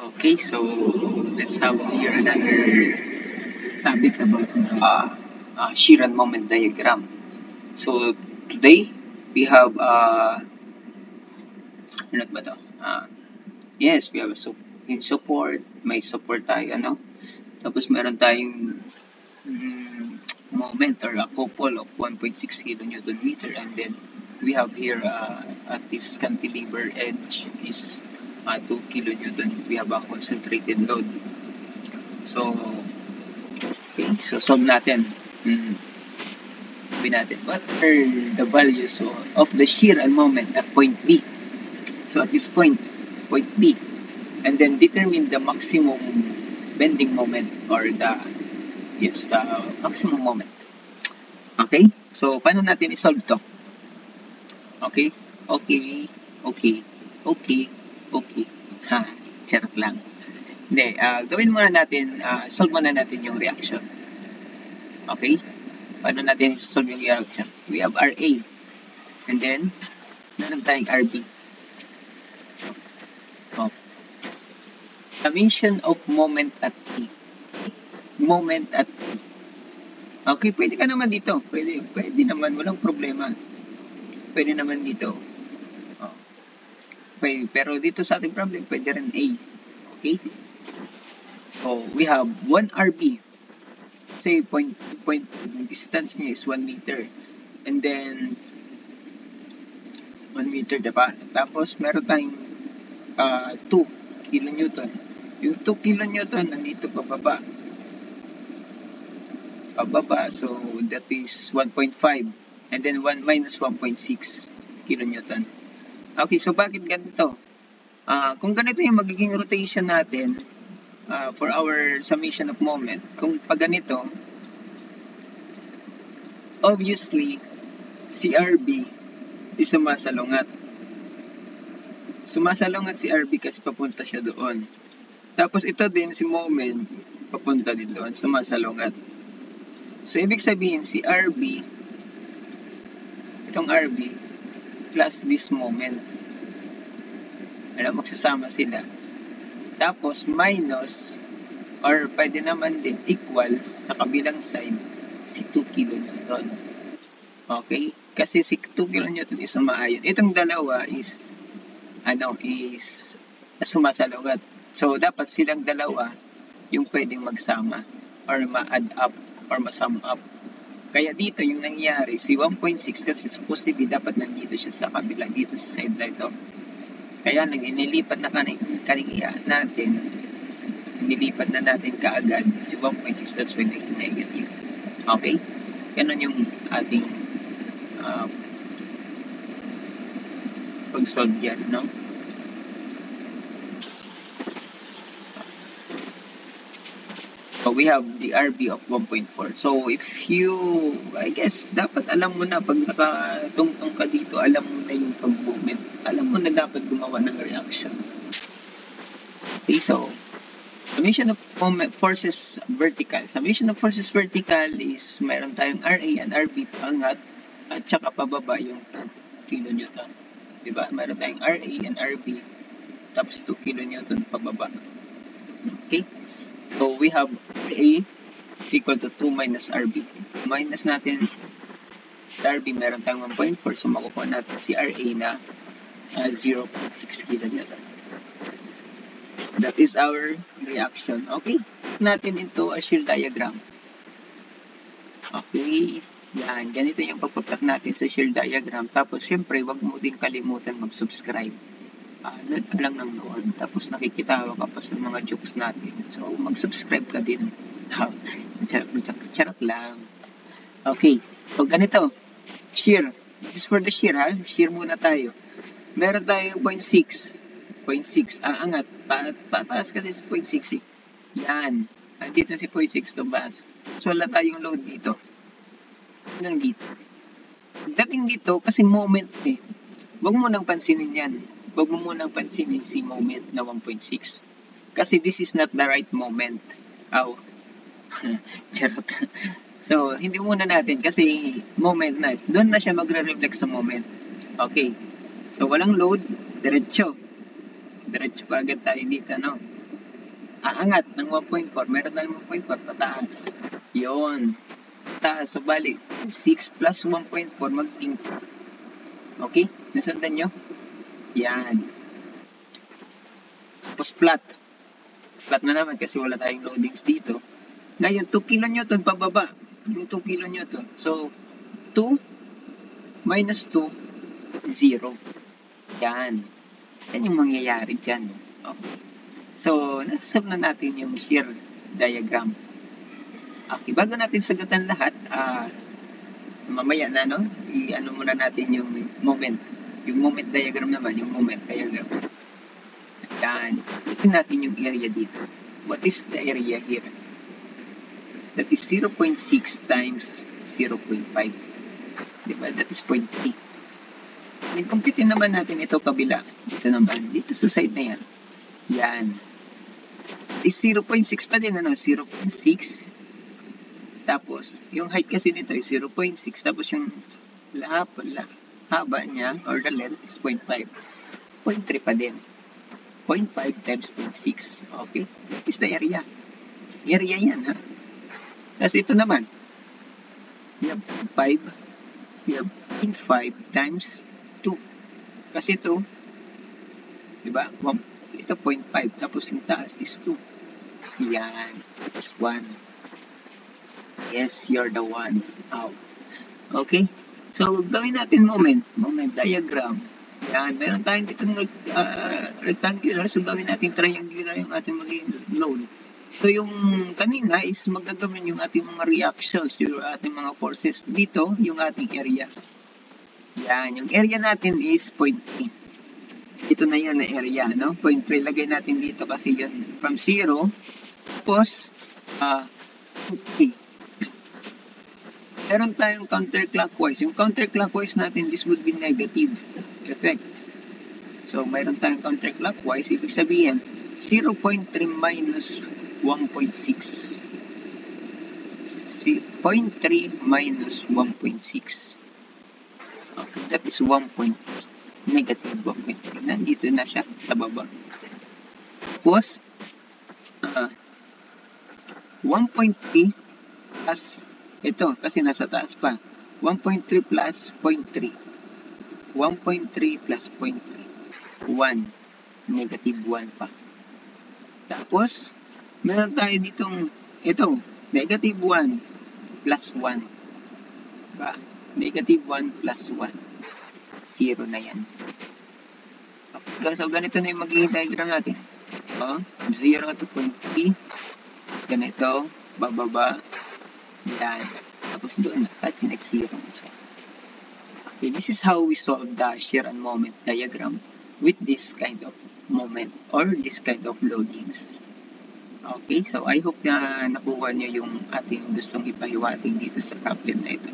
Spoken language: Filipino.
Okay, so let's have here another topic about Sheeran moment diagram. So today we have ano ba to? Yes, we have a in support, may support tayo ano. Tapos meron tayong moment or a couple of 1.6 kilonewton meter, and then we have here at this cantilever edge is 2 kilonewton. We have a concentrated load. So okay, so solve natin. Sabi natin, what are the values of the shear and moment at point B? So at this point B, and then determine the maximum bending moment or the maximum moment. Okay? So paano natin i-solve to? Okay? Okay. Ha, charot lang. Hindi, gawin muna natin, solve muna natin yung reaction. Okay? Paano natin i-solve yung reaction? We have RA. And then, meron tayong RB. Summation of moment at T. Moment at T. Okay, pwede ka naman dito. Pwede naman, walang problema. Pwede naman dito. Okay, pero dito sa ating problem, pwede rin A. Okay? So, we have 1 RB. Say, point distance niya is 1 meter. And then, 1 meter, diba? Tapos, meron tayong 2 kilonewton. Yung 2 kilonewton, nandito pababa. So that is 1.5. And then 1 minus 1.6 kilonewton. Okay, so bakit ganito? Kung ganito yung magiging rotation natin for our summation of moment, kung pag ganito, obviously, si RB is sumasalungat. Sumasalungat si RB kasi papunta siya doon. Tapos ito din, si moment, papunta din doon, sumasalungat. So, ibig sabihin, si RB, itong RB, plus this moment. Magsasama sila. Tapos, minus, or pwede naman din equal sa kabilang side, si 2 kilonewton. Okay? Kasi si 2 kilonewton is sumaayon. Itong dalawa is sumasalungat. So, dapat silang dalawa yung pwedeng magsama or ma-add up or ma-sum up. Kaya dito yung nangyari, si 1.6 kasi supposedly dapat nandito siya sa kabila, dito sa side na ito. Kaya nilipat na kanina natin, nilipat na natin kaagad si 1.6, that's why naging negative. Okay? Ganun yung ating pag-solve yan, no? So, we have the RB of 1.4. So, if you, I guess, dapat alam mo na, pag nakatungtong ka dito, alam mo na yung pag-movement. Alam mo na dapat gumawa ng reaction. Okay, so, summation of forces vertical. Summation of forces vertical is, mayroon tayong RA and RB pangat, at saka pababa yung 2 kilonewton. Diba? Mayroon tayong RA and RB, tapos 2 kilonewton pababa. Okay? So, we have A equal to 2 minus RB. Minus natin RB, meron tayong 1.4. So, makukuha natin si RA na 0.6 kilonewton. That is our reaction. Okay? Natin into a shear diagram. Okay? Yan. Ganito yung pagpaplot natin sa shear diagram. Tapos, syempre, wag mo din kalimutan mag-subscribe. Nood ka lang ng nood. Tapos nakikitawa ka pa sa mga jokes natin. So, mag-subscribe ka din. Charot lang. Okay. So, ganito. Shear. This is for the shear, ha? Shear muna tayo. Meron tayong 0.6. 0.6. Angat. Pataas kasi si 0.6. Yan. Dito si 0.6 tumbas. So, wala tayong load dito. Hanggang dito. Dating dito, kasi moment eh. Huwag mo nang pansinin yan. Huwag mo munang pansinin si moment na 1.6. Kasi this is not the right moment. Charot. So, hindi muna natin kasi moment na. Doon na siya magre-reflect sa moment. Okay. So, walang load. Diretso ka agad tayo dito, no? aangat ng 1.4. Meron tayong 1.4 pataas. Yun. Taas. So, bali, 6 plus 1.4 maging 2. Okay? Nasundan nyo? Yan. Tapos flat. Flat na naman kasi wala tayong loadings dito. Ngayon, 2 kN pababa. Yung 2 kN. So, 2 minus 2, 0. Yan. Yan yung mangyayari dyan. Okay. So, nasasolve na natin yung shear diagram. Okay, bago natin sagutan lahat, mamaya na, no? I-ano muna natin yung moment. Yung moment diagram naman, yung moment diagram. Yan. Tignan natin yung area dito. What is the area here? That is 0.6 times 0.5. Diba? That is 0.3. Nag-compute naman natin ito kabila. Dito naman. Dito sa side na yan. Yan. Is 0.6 pa din, ano? 0.6. Tapos, yung height kasi nito is 0.6. Tapos yung haba niya, or the length, is 0.5. 0.3 pa din. 0.5 times 0.6. Okay? That is the area. Area yan, ha? Tapos ito naman. We have 5. We have 0.5 times 2. Kasi ito, diba? Ito 0.5. Tapos yung taas is 2. Yan. It's 1. Yes, you're the one. Out. Okay? So, gawin natin moment diagram. Yan. Meron tayong dito rectangular. So, gawin natin triangular yung ating magiging load. So, yung kanina is magagawin yung ating mga reactions, yung ating mga forces. Dito, yung ating area. Yan. Yung area natin is 0.3. Ito na yan na area, no? 0.3. Lagay natin dito kasi yan from 0. Tapos, 3. Meron tayong counterclockwise. Yung counterclockwise natin, this would be negative effect. So, meron tayong counterclockwise. Ibig sabihin, 0.3 minus 1.6. 0.3 minus 1.6. Okay, that is 1. Negative 1.3. Nandito na siya sa baba. Tapos, 1.3 plus ito, kasi nasa taas pa. 1.3 plus 0.3. 1.3 plus 0.3. 1. Negative 1 pa. Tapos, meron tayo ditong, ito, negative 1 plus 1. Diba? Negative 1 plus 1. 0 na yan. Okay. So, ganito na yung magiging diagram natin. 0 to 0.3. Ganito, bababa. Yan. Tapos doon na. Kasi nag-0 na siya. Okay, this is how we solve the shear and moment diagram with this kind of moment or this kind of loadings. Okay, so I hope na nakuha nyo yung ating gustong ipahiwatig dito sa problem na ito.